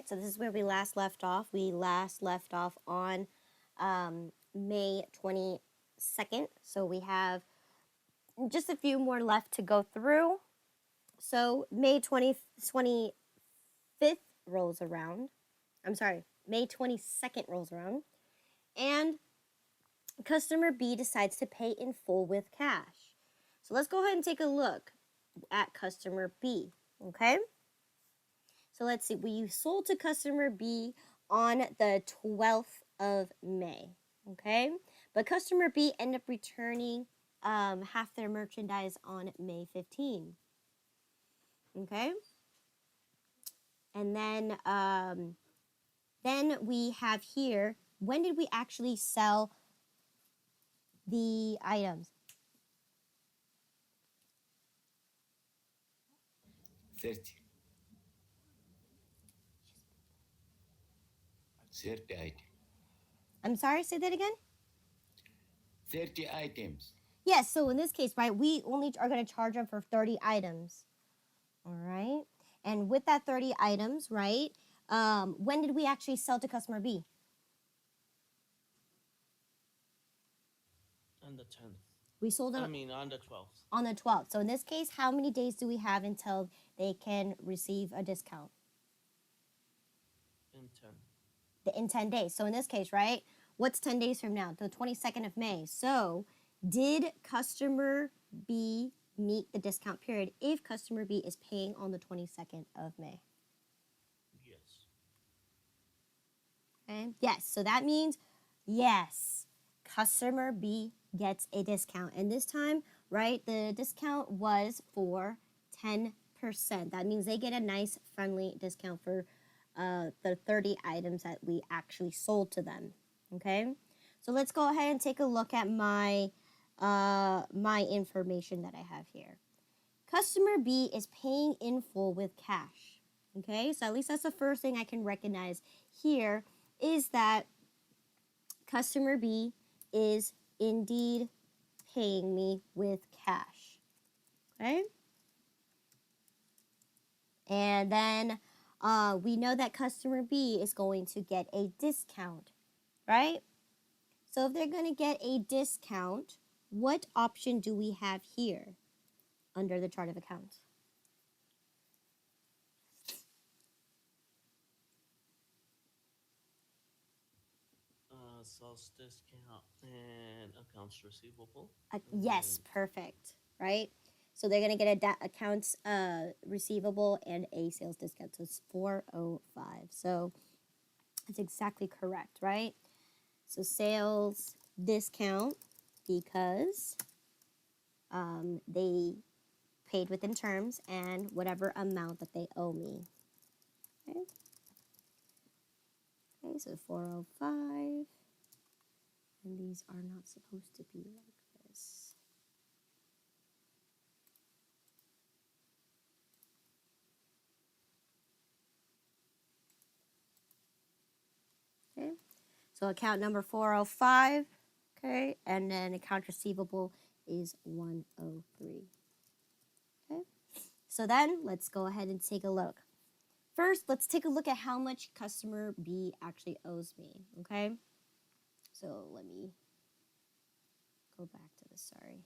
right, so this is where we last left off. We last left off on May 22nd. So we have just a few more left to go through. So May 25th rolls around. I'm sorry, May 22nd rolls around. And customer B decides to pay in full with cash. So let's go ahead and take a look at customer B, okay? So let's see, we sold to customer B on the 12th of May, okay? But customer B ended up returning half their merchandise on May 15, okay? And then we have here, when did we actually sell the items? 30. 30 items. I'm sorry, say that again? 30 items. Yes, so in this case, right, we only are going to charge them for 30 items. All right. And with that 30 items, right, when did we actually sell to customer B? On the 10th. We sold them on the 12th. on the 12th. So in this case, how many days do we have until they can receive a discount? In 10. In 10 days. So in this case, right, what's 10 days from now? The 22nd of May. So did customer B meet the discount period if customer B is paying on the 22nd of May? Yes. Okay. Yes. So that means, yes, customer B gets a discount. And this time, right, the discount was for 10%. That means they get a nice, friendly discount for the 30 items that we actually sold to them. Okay. So let's go ahead and take a look at my information that I have here. Customer B is paying in full with cash. Okay, so at least that's the first thing I can recognize here is that customer B is indeed paying me with cash. Okay, and then we know that customer B is going to get a discount, right? So if they're going to get a discount, what option do we have here under the chart of accounts? Sales discount and accounts receivable. Yes, perfect, right? So they're going to get a accounts receivable and a sales discount. So it's 405. So that's exactly correct, right? So sales discount because they paid within terms and whatever amount that they owe me. Okay, okay, so 405. And these are not supposed to be like this. Okay, so account number 405, okay, and then account receivable is 103. Okay, so then let's go ahead and take a look. First, let's take a look at how much customer B actually owes me, okay? So let me go back to this, sorry.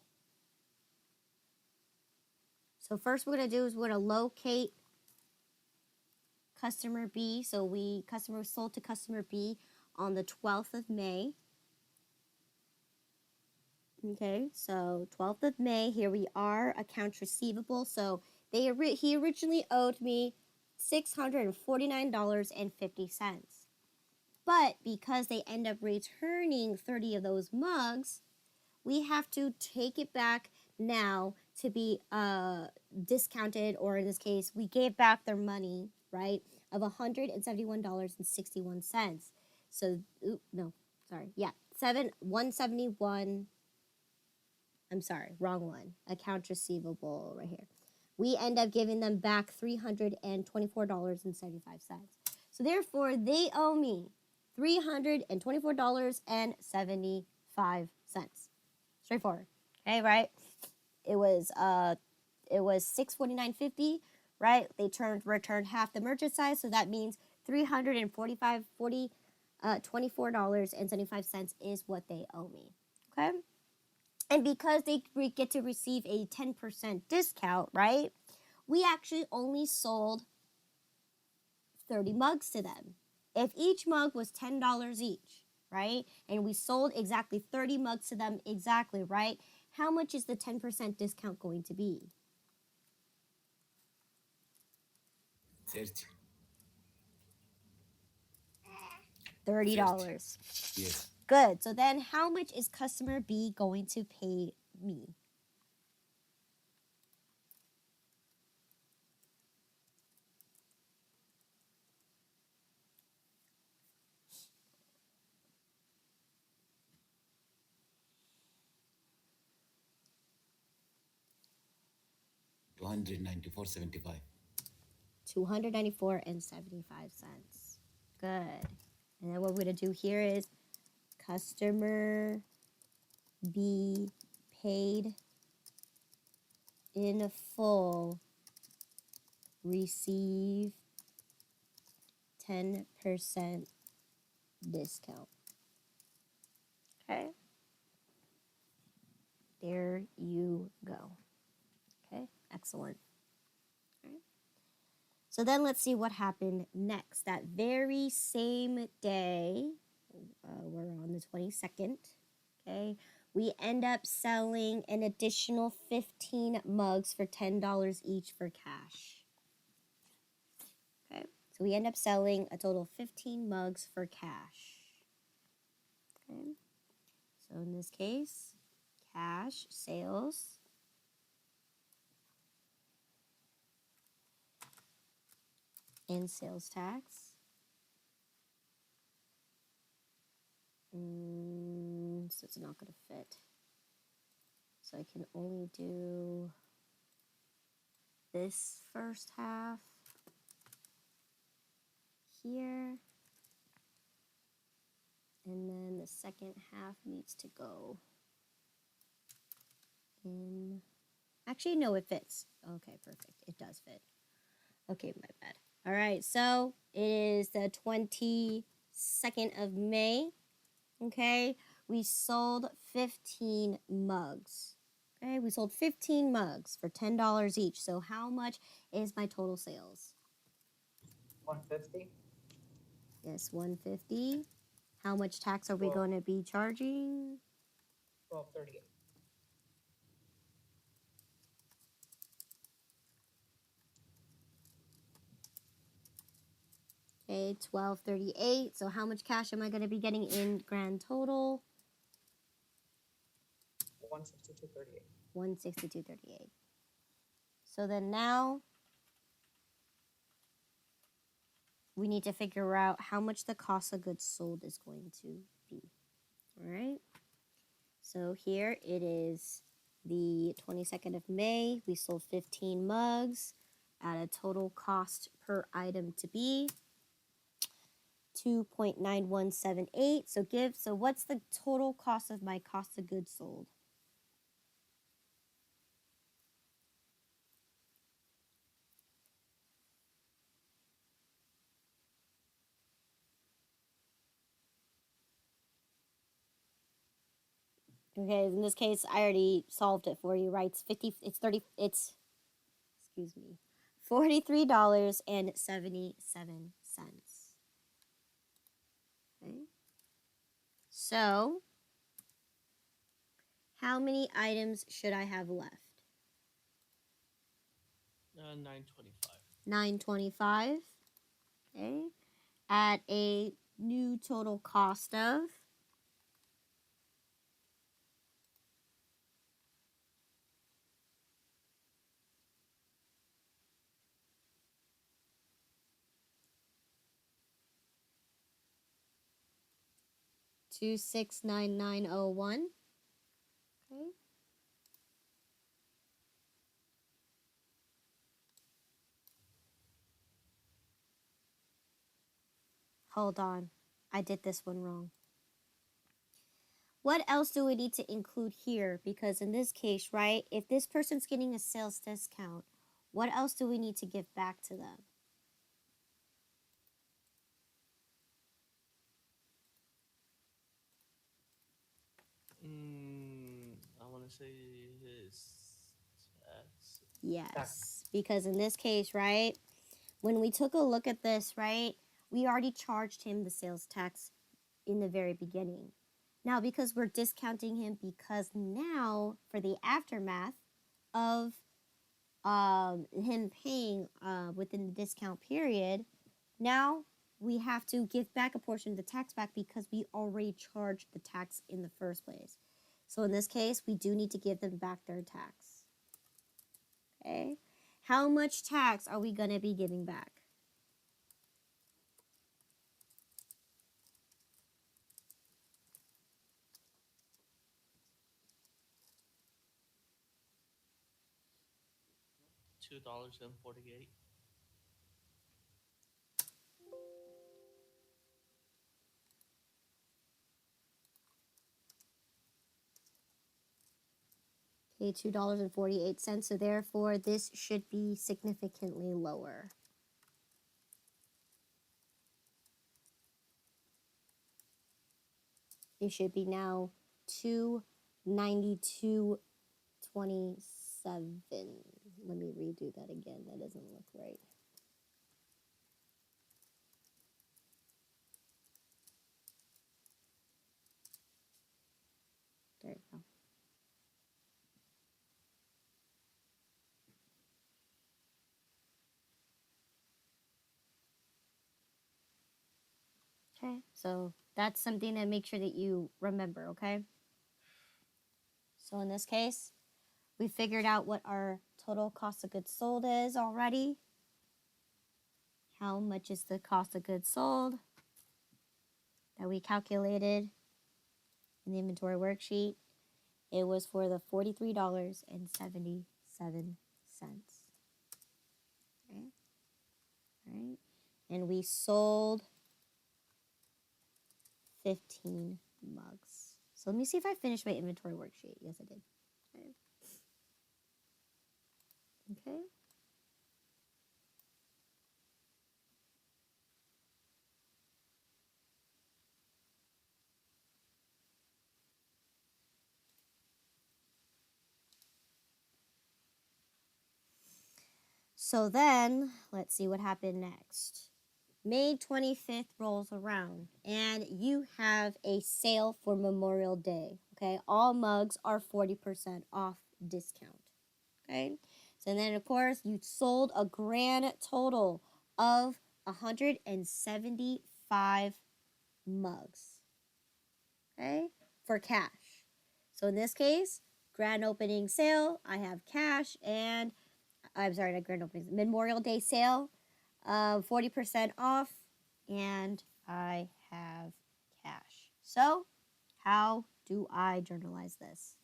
So first we're going to do is we're going to locate customer B. So customer sold to customer B on the 12th of May. Okay, so 12th of May, here we are, accounts receivable. So he originally owed me $649.50. But because they end up returning 30 of those mugs, we have to take it back now to be discounted, or in this case, we gave back their money, right, of $171.61. So, no, sorry, yeah, 171. I'm sorry, wrong one. Accounts receivable right here. We end up giving them back $324.75. So therefore, they owe me $324.75. Straightforward. Okay, right? It was $649.50, right? They returned half the merchandise, so that means $324.75 is what they owe me. Okay? And because we get to receive a 10% discount, right? We actually only sold 30 mugs to them. If each mug was $10 each, right? And we sold exactly 30 mugs to them exactly, right? How much is the 10% discount going to be? 30. $30. Yes. Good. So then how much is customer B going to pay me? $294.75. $294.75. Good. And then what we're going to do here is customer B paid in full, receive 10% discount. Okay. There you go. Okay, excellent. All right. So then let's see what happened next. That very same day, we're on the 22nd, okay, we end up selling an additional 15 mugs for $10 each for cash. Okay, so we end up selling a total of 15 mugs for cash. Okay, so in this case, cash sales and sales tax. So it's not going to fit. So I can only do this first half here. And then the second half needs to go in. Actually, no, it fits. Okay, perfect. It does fit. Okay, my bad. All right, so it is the 22nd of May. Okay, we sold 15 mugs. Okay, we sold 15 mugs for $10 each. So how much is my total sales? 150. Yes, 150. How much tax are we Well- going to be charging? 1238. Okay, 1238. So how much cash am I going to be getting in grand total? 162.38. 162.38. So then now we need to figure out how much the cost of goods sold is going to be. All right. So here it is the 22nd of May. We sold 15 mugs at a total cost per item to be 2.9178. So what's the total cost of my cost of goods sold? Okay, in this case, I already solved it for you, right? Excuse me, $43.77. Okay. So, how many items should I have left? 925. 925. Okay. At a new total cost of $2,699.01. Okay. Hold on. I did this one wrong. What else do we need to include here? Because in this case, right, if this person's getting a sales discount, what else do we need to give back to them? want to say his tax. Yes, because in this case, right, when we took a look at this, right, we already charged him the sales tax in the very beginning. Now, because we're discounting him, because now for the aftermath of him paying within the discount period, now we have to give back a portion of the tax back because we already charged the tax in the first place. So in this case, we do need to give them back their tax. Okay? How much tax are we going to be giving back? $2.48. Okay, $2.48. So therefore, this should be significantly lower. It should be now $292.27. Let me redo that again. That doesn't look right. There you go. Okay, so that's something to make sure that you remember, okay? So in this case, we figured out what our total cost of goods sold is already. How much is the cost of goods sold that we calculated in the inventory worksheet? It was for the $43.77. Okay. All right. And we sold 15 mugs. So let me see if I finished my inventory worksheet. Yes, I did. Okay. Okay. So then, let's see what happened next. May 25th rolls around and you have a sale for Memorial Day. Okay, all mugs are 40% off discount. Okay, so then of course you sold a grand total of 175 mugs. Okay, for cash. So in this case, grand opening sale, I have cash and I'm sorry, not grand opening, Memorial Day sale, 40% off, and I have cash. So, how do I journalize this?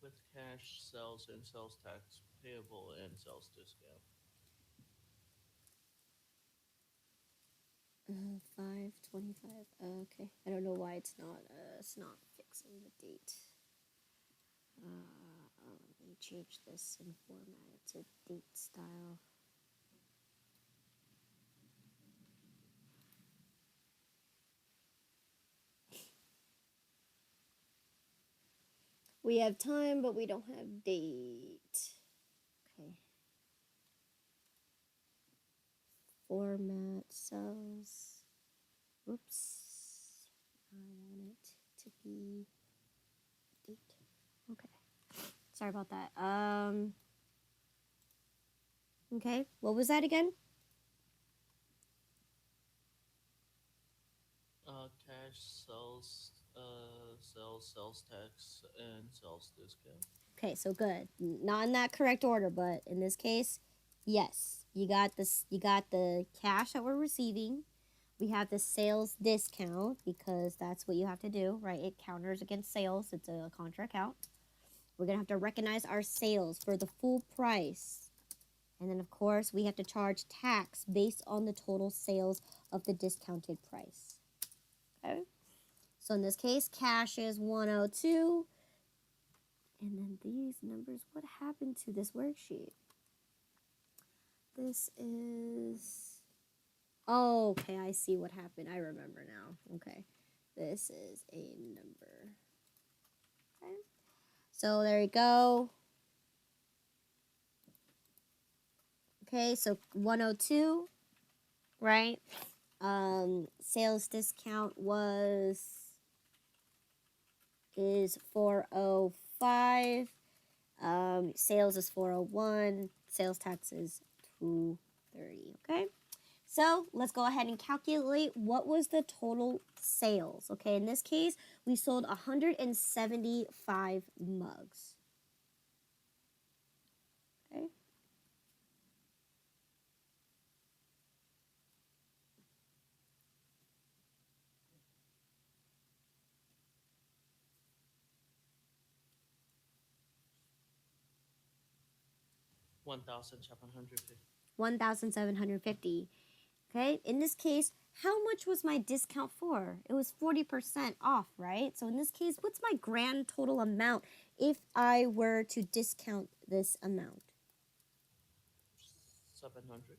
With cash, sales, and sales tax payable and sales discount. 525. Okay, I don't know why it's not fixing the date. Let me change this and format it to date style. We have time, but we don't have date. Okay. Format cells. Oops. I want it to be date. Okay. Sorry about that. Okay. What was that again? Cash, sales, sales tax, and sales discount. Okay, so good. Not in that correct order, but in this case, yes. You got this. You got the cash that we're receiving. We have the sales discount because that's what you have to do, right? It counters against sales. It's a contra account. We're gonna have to recognize our sales for the full price. And then, of course, we have to charge tax based on the total sales of the discounted price. Okay? So in this case, cash is 102. And then these numbers, what happened to this worksheet? This is Oh, okay, I see what happened. I remember now. Okay. This is a number. Okay. So there you go. Okay, so 102, right? Sales discount is 405. Sales is 401. Sales tax is 230. Okay. So let's go ahead and calculate what was the total sales. Okay, in this case, we sold 175 mugs. Okay. $1,750. 1,750. Okay, in this case, how much was my discount for? It was 40% off, right? So in this case, what's my grand total amount if I were to discount this amount? 700.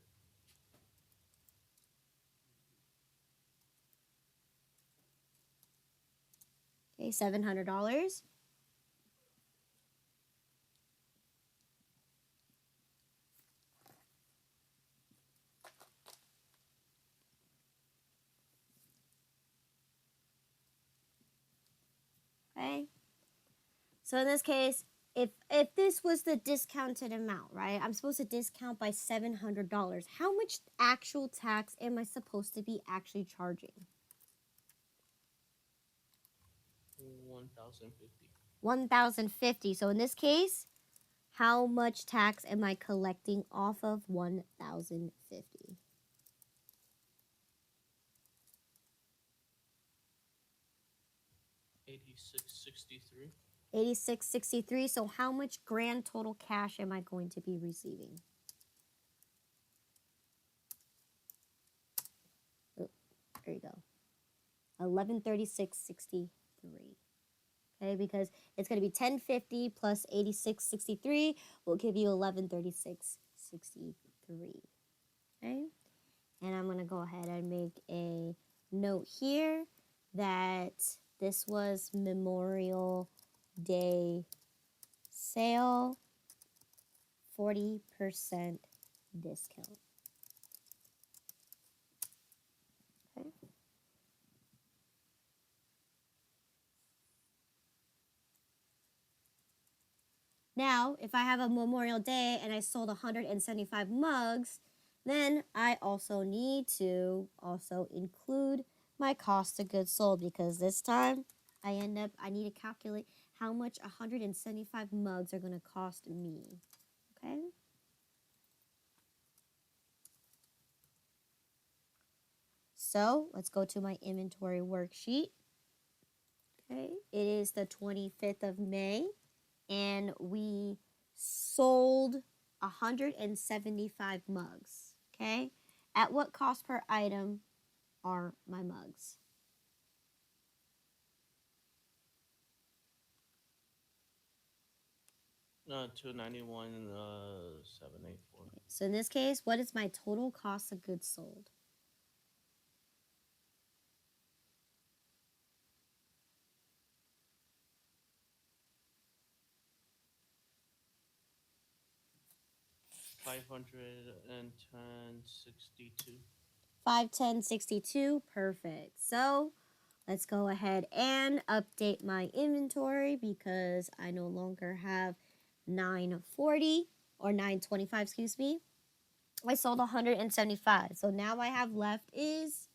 Okay, $700. Okay. So in this case, if this was the discounted amount, right? I'm supposed to discount by $700. How much actual tax am I supposed to be actually charging? 1,050. 1,050. So in this case, how much tax am I collecting off of 1,050? 8663. 8663. So how much grand total cash am I going to be receiving? Oh, there you go. 1136.63. Okay, because it's going to be 1050 plus 8663 will give you 1136.63. Okay, and I'm going to go ahead and make a note here that this was Memorial Day sale, 40% discount. Okay. Now, if I have a Memorial Day and I sold 175 mugs, then I also need to also include my cost of goods sold, because this time I need to calculate how much 175 mugs are going to cost me. Okay? So let's go to my inventory worksheet. Okay, it is the 25th of May, and we sold 175 mugs. Okay, at what cost per item are my mugs? $291, 784. So in this case, what is my total cost of goods sold? $510.62. 510.62. Perfect. So let's go ahead and update my inventory, because I no longer have 940 or 925, excuse me. I sold 175. So now I have left is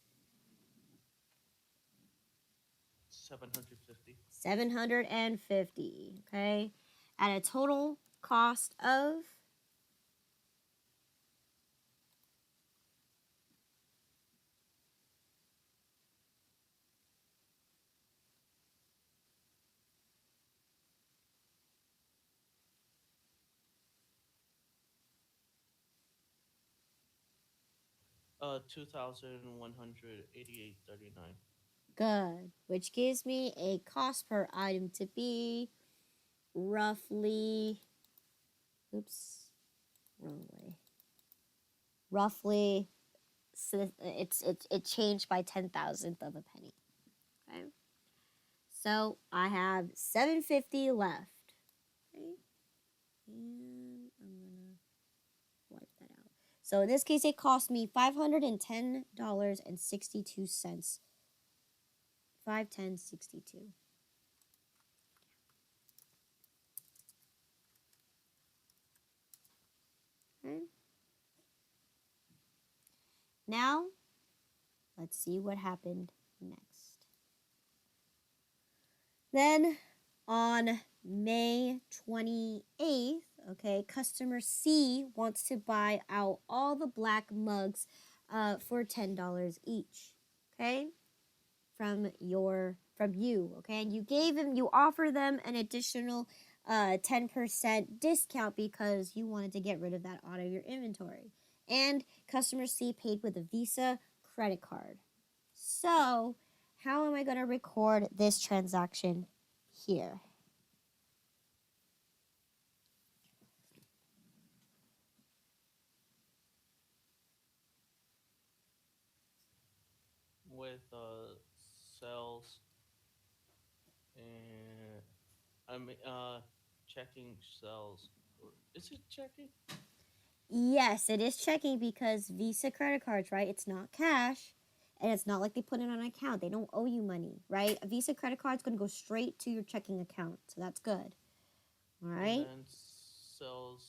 750. 750. Okay. At a total cost of $2,188.39. good, which gives me a cost per item to be roughly, oops, wrong way, roughly it changed by 10,000th of a penny. Okay. So I have 750 left. Okay. And I'm gonna wipe that out. So in this case, it cost me $510.62. 510.62. Okay. Now, let's see what happened next. Then on May 28th, okay, customer C wants to buy out all the black mugs for $10 each. Okay? From you, okay? And you offer them an additional 10% discount because you wanted to get rid of that out of your inventory. And customer C paid with a Visa credit card. So, how am I going to record this transaction here? With sales and checking sales. Is it checking? Yes, it is checking because Visa credit cards, right? It's not cash. And it's not like they put it on an account. They don't owe you money, right? A Visa credit card is going to go straight to your checking account. So that's good. All right? And then sales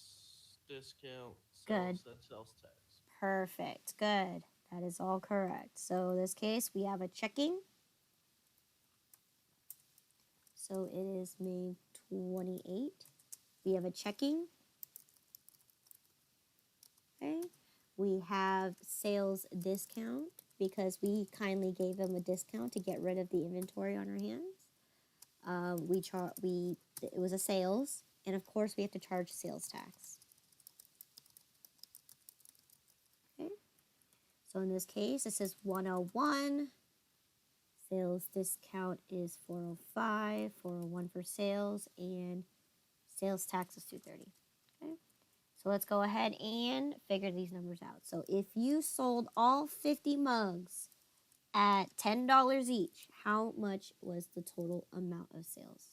discount, Good. sales, and sales tax. Perfect. Good. That is all correct. So in this case, we have a checking. So it is May 28. We have a checking. Okay. We have sales discount because we kindly gave them a discount to get rid of the inventory on our hands. It was a sales, and of course we have to charge sales tax. Okay. So in this case, it says 101. Sales discount is 405, 401 for sales, and sales tax is 230. Okay. So let's go ahead and figure these numbers out. So if you sold all 50 mugs at $10 each, how much was the total amount of sales?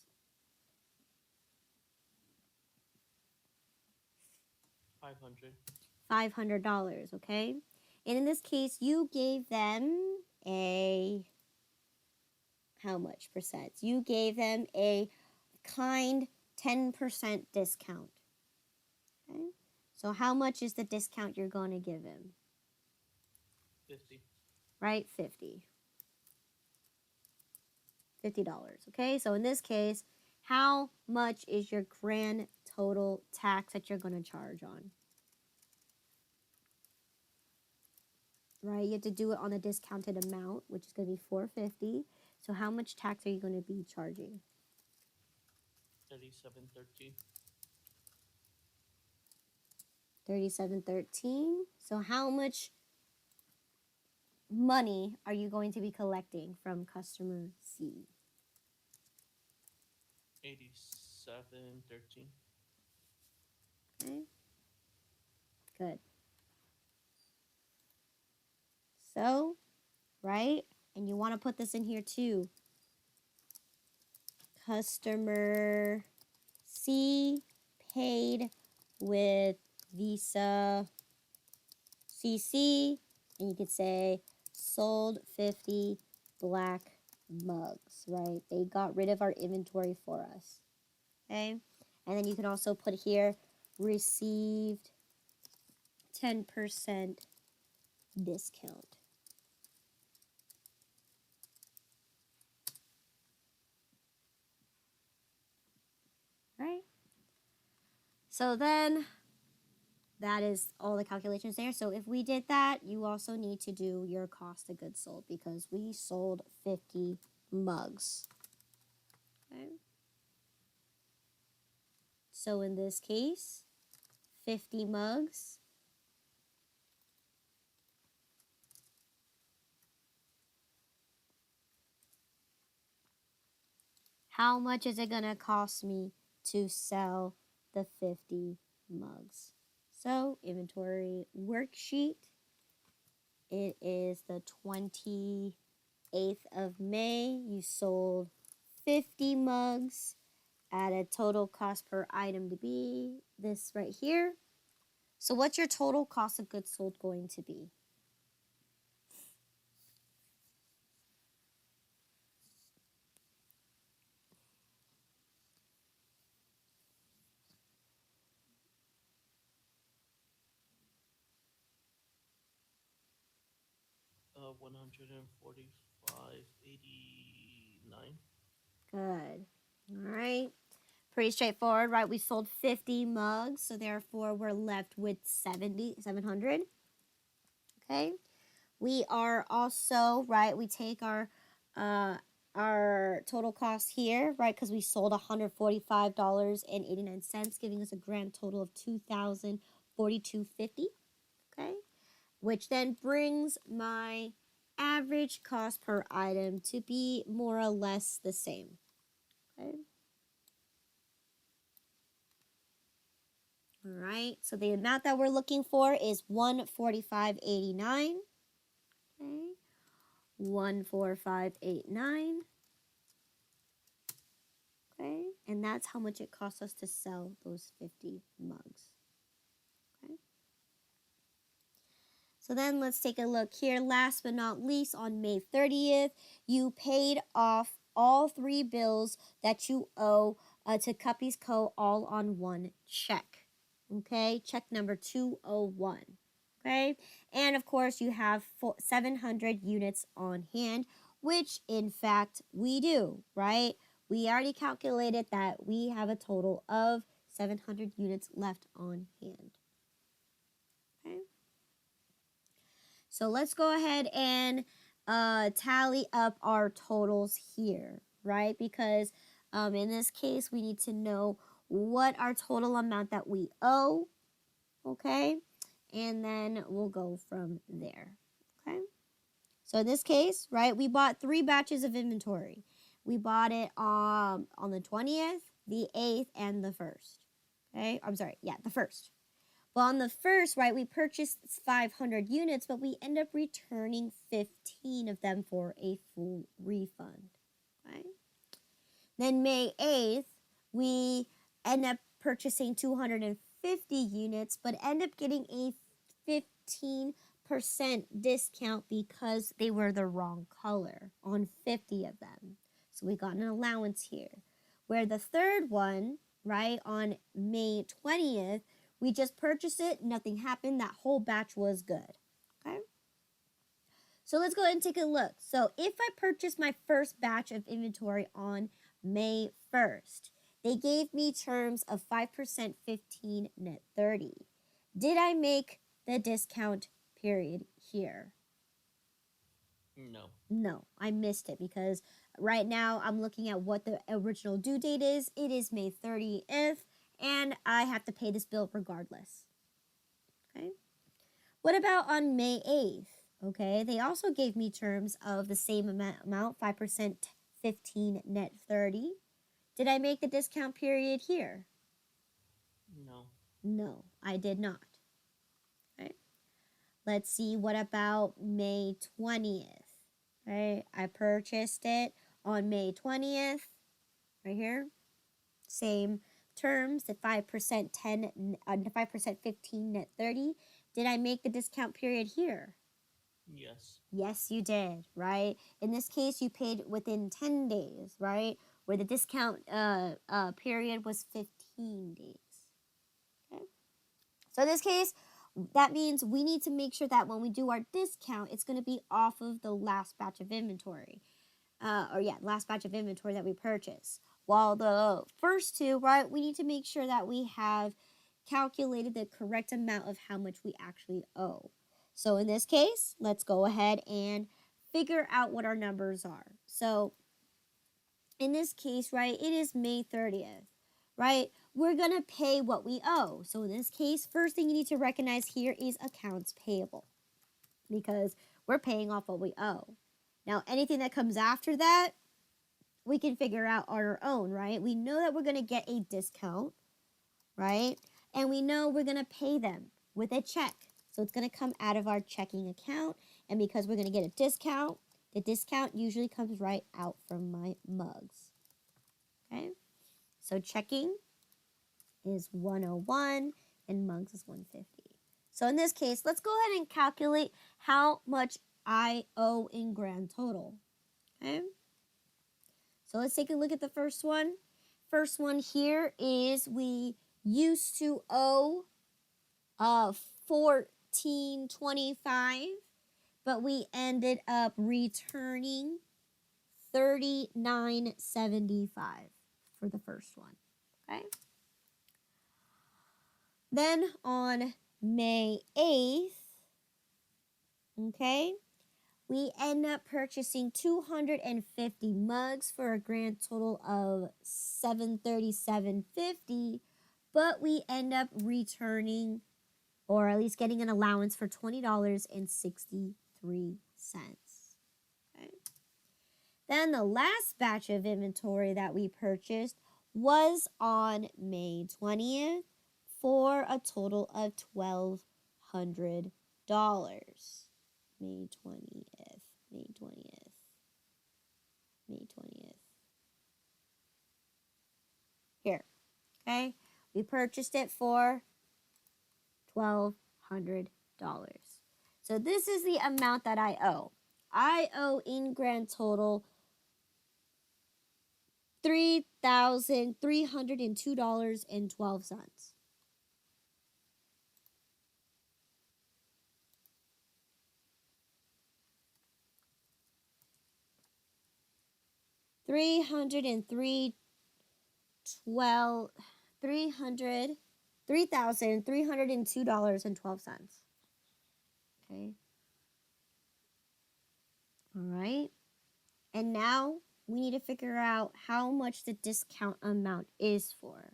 $500, okay? And in this case, you gave them a how much percent? You gave them a kind 10% discount. Okay? So how much is the discount you're going to give him? 50. Right? 50. $50. Okay? So in this case, how much is your grand total tax that you're going to charge on? Right? You have to do it on the discounted amount, which is going to be $450. So how much tax are you going to be charging? 37.13. $37.13. So how much money are you going to be collecting from customer C? 87.13. Okay. Good. So, right? And you want to put this in here too. Customer C paid with Visa CC, and you could say sold 50 black mugs, right? They got rid of our inventory for us. Okay? And then you can also put here received 10% discount. Right? So then that is all the calculations there. So if we did that, you also need to do your cost of goods sold because we sold 50 mugs. Okay. So in this case, 50 mugs. How much is it going to cost me to sell the 50 mugs? So inventory worksheet. It is the 28th of May. You sold 50 mugs at a total cost per item to be this right here. So what's your total cost of goods sold going to be? $145.89. Good. All right. Pretty straightforward, right? We sold 50 mugs, so therefore we're left with 700. Okay. We are also, right, we take our total cost here, right, because we sold $145.89, giving us a grand total of $2,042.50. Okay. Which then brings my average cost per item to be more or less the same. Okay. All right, so the amount that we're looking for is $145.89. Okay, 145.89. Okay, and that's how much it costs us to sell those 50 mugs. Okay. So then let's take a look here. Last but not least, on May 30th, you paid off all 3 bills that you owe to Cuppy's Co. all on one check. Okay, check number 201. Okay, and of course, you have 700 units on hand, which in fact we do, right? We already calculated that we have a total of 700 units left on hand. Okay. So let's go ahead and tally up our totals here, right? Because in this case, we need to know what our total amount that we owe, okay? And then we'll go from there, okay? So in this case, right, we bought 3 batches of inventory. We bought it on the 20th, the 8th, and the 1st, okay? I'm sorry, yeah, the 1st. Well, on the 1st, right, we purchased 500 units, but we end up returning 15 of them for a full refund, right? Then May 8th, we end up purchasing 250 units, but end up getting a 15% discount because they were the wrong color on 50 of them. So we got an allowance here. Where the 3rd one, right, on May 20th, we just purchased it, nothing happened, that whole batch was good, okay? So let's go ahead and take a look. So if I purchased my first batch of inventory on May 1st, they gave me terms of 5% 15 net 30. Did I make the discount period here? No. No, I missed it because right now I'm looking at what the original due date is. It is May 30th, and I have to pay this bill regardless. Okay. What about on May 8th? Okay, they also gave me terms of the same amount, 5% 15 net 30. Did I make the discount period here? No. No, I did not. Okay. Let's see, what about May 20th? Right, I purchased it on May 20th, right here. Same terms, the 5% 5% 15 net 30. Did I make the discount period here? Yes. Yes, you did, right? In this case, you paid within 10 days, right? Where the discount period was 15 days. Okay. So in this case, that means we need to make sure that when we do our discount, it's going to be off of the last batch of inventory. Last batch of inventory that we purchased. While the first 2, right, we need to make sure that we have calculated the correct amount of how much we actually owe. So in this case, let's go ahead and figure out what our numbers are. So in this case, right, it is May 30th, right? We're going to pay what we owe. So in this case, first thing you need to recognize here is accounts payable because we're paying off what we owe. Now, anything that comes after that, we can figure out on our own, right? We know that we're going to get a discount, right? And we know we're going to pay them with a check. So it's going to come out of our checking account. And because we're going to get a discount, the discount usually comes right out from my mugs. Okay? So checking is 101 and mugs is 150. So in this case, let's go ahead and calculate how much I owe in grand total. Okay? So let's take a look at the first one. First one here is we used to owe $14.25, but we ended up returning $39.75 for the first one. Okay. Then on May 8th, okay, we end up purchasing 250 mugs for a grand total of $737.50, but we end up returning, or at least getting an allowance for $20.63. Okay. Then the last batch of inventory that we purchased was on May 20th for a total of $1,200. May 20th, May 20th, May 20th. Here, okay? We purchased it for $1,200. So this is the amount that I owe. I owe in grand total $3,302.12. $3,302.12. Okay. All right. And now we need to figure out how much the discount amount is for.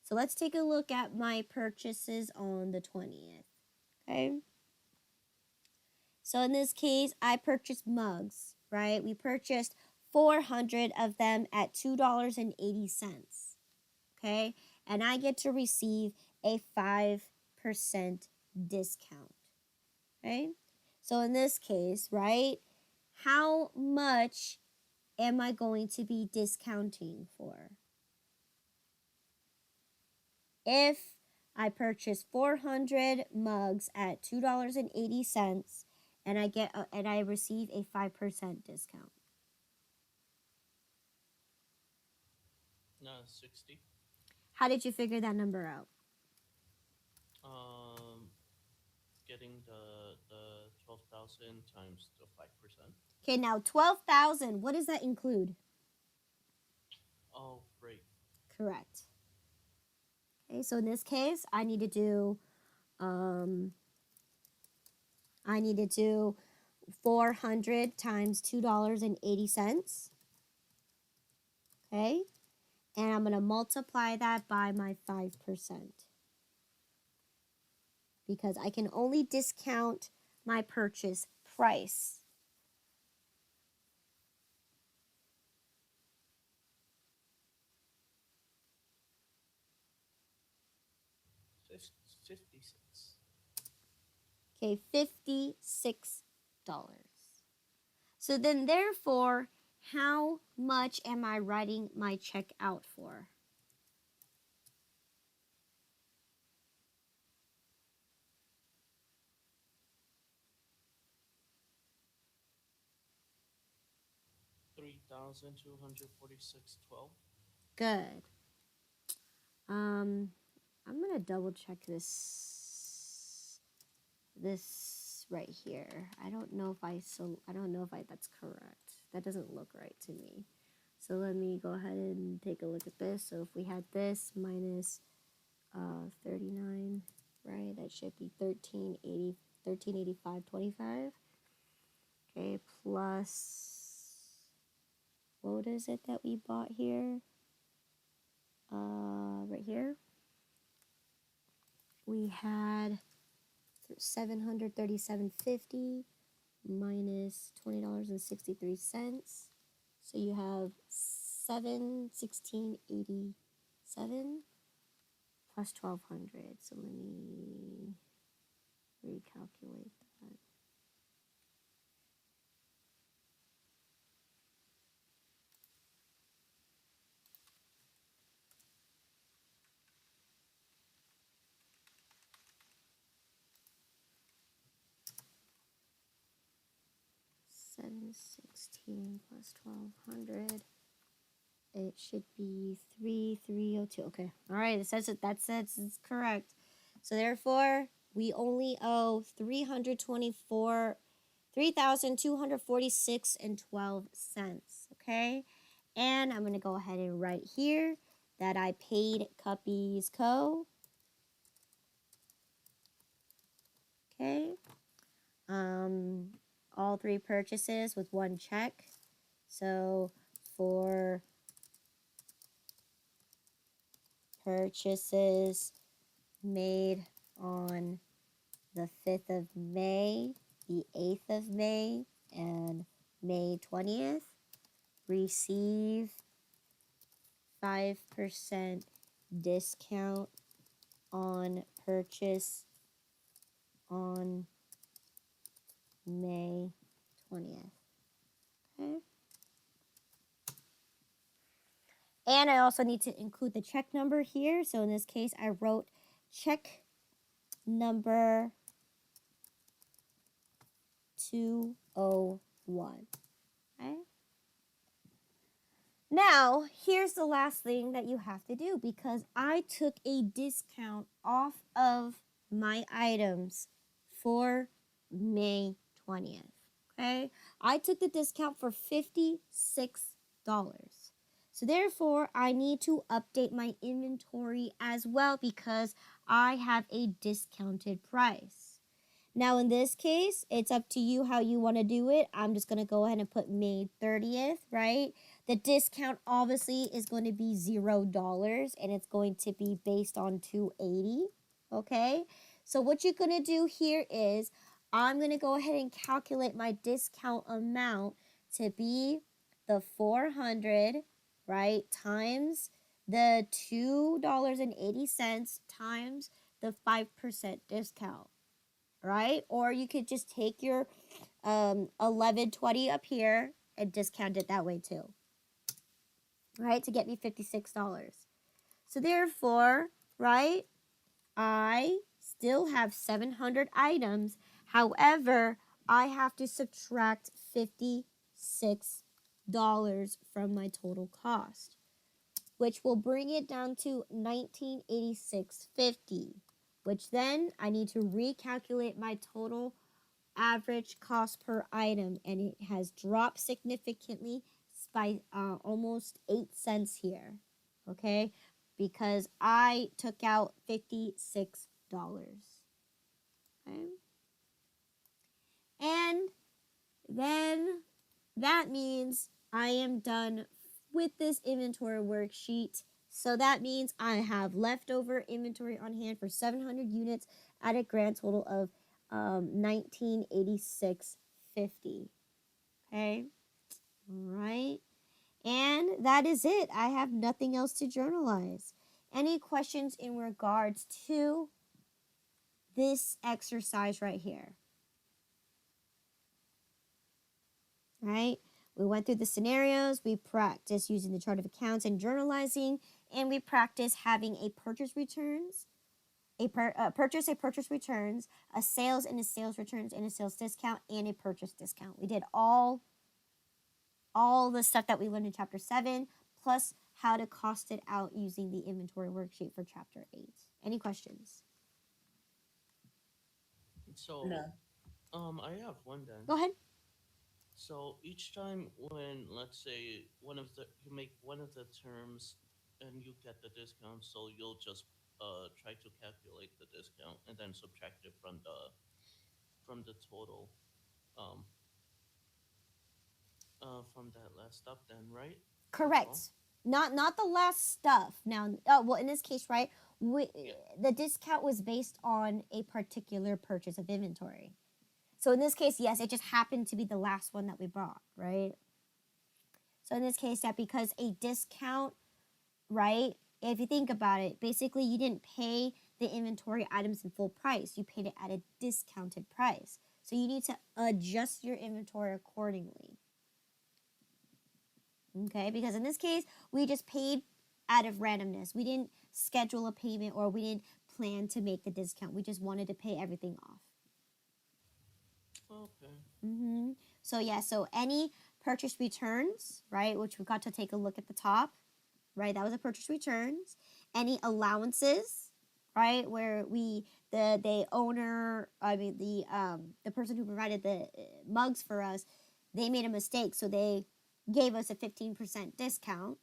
So let's take a look at my purchases on the 20th. Okay. So in this case, I purchased mugs, right? We purchased 400 of them at $2.80. Okay. And I get to receive a 5% discount. Okay. So in this case, right, how much am I going to be discounting for? If I purchase 400 mugs at $2.80 and I receive a 5% discount. 60. How did you figure that number out? Getting the 12,000 times the 5%. Okay, now 12,000, what does that include? Oh, great. Correct. Okay, so in this case, I need to do 400 times $2.80. Okay, and I'm going to multiply that by my 5%. Because I can only discount my purchase price. $56. Okay, $56. So then therefore, how much am I writing my check out for? $3,246.12. Good. I'm gonna double check this right here. I don't know if that's correct. That doesn't look right to me. So let me go ahead and take a look at this. So if we had this minus 39, right? That should be 1385.25. Okay, plus what is it that we bought here? Right here. We had $737.50 minus $20.63. So you have $716.87 plus 1,200. So let me recalculate that. 716 plus 1200. It should be 3302. Okay. All right. It says it. That says it's correct. So therefore, we only owe 3,246 and 12 cents. Okay. And I'm going to go ahead and write here that I paid Cuppies Co. Okay. All three purchases with one check. So for purchases made on the 5th of May, the 8th of May, and May 20th, receive 5% discount on purchase on May 20th. Okay. And I also need to include the check number here. So in this case, I wrote check number 201. Okay. Now, here's the last thing that you have to do because I took a discount off of my items for May 20th. Okay? I took the discount for $56. So therefore, I need to update my inventory as well because I have a discounted price. Now, in this case, it's up to you how you want to do it. I'm just going to go ahead and put May 30th, right? The discount obviously is going to be $0 and it's going to be based on 280, okay? So what you're going to do here is I'm going to go ahead and calculate my discount amount to be the 400, right, times the $2.80 times the 5% discount. Right? Or you could just take your 11.20 up here and discount it that way too. Right? To get me $56. So therefore, right, I still have 700 items. However, I have to subtract $56 from my total cost, which will bring it down to $1986.50. Which then I need to recalculate my total average cost per item, and it has dropped significantly by almost 8 cents here, okay, because I took out $56, okay, and then that means I am done with this inventory worksheet. So that means I have leftover inventory on hand for 700 units at a grand total of $1986.50. Okay, all right, and that is it. I have nothing else to journalize. Any questions in regards to this exercise right here? Right? We went through the scenarios, we practiced using the chart of accounts and journalizing, and we practiced having a purchase returns, a purchase returns, a sales and a sales returns, and a sales discount, and a purchase discount. We did all the stuff that we learned in Chapter 7, plus how to cost it out using the inventory worksheet for Chapter 8. Any questions? So, No. I have one then. Go ahead. So each time when, let's say, you make one of the terms and you get the discount, so you'll just try to calculate the discount and then subtract it from the total from that last step then, right? Correct. Not the last stuff. Now, well, in this case, right, the discount was based on a particular purchase of inventory. So in this case, yes, it just happened to be the last one that we bought, right? So in this case, that because a discount, right, if you think about it, basically you didn't pay the inventory items in full price. You paid it at a discounted price. So you need to adjust your inventory accordingly. Okay, because in this case, we just paid out of randomness. We didn't schedule a payment or we didn't plan to make the discount. We just wanted to pay everything off. Okay. So yeah, so any purchase returns, right, which we got to take a look at the top, right? That was a purchase returns. Any allowances, right, where the owner, I mean the person who provided the mugs for us, they made a mistake, so they gave us a 15% discount,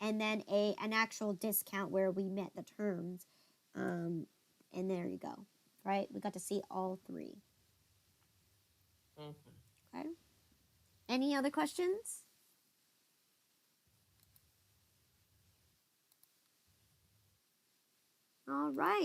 and then an actual discount where we met the terms, and there you go, right? We got to see all three. Okay. Okay. Any other questions? All right.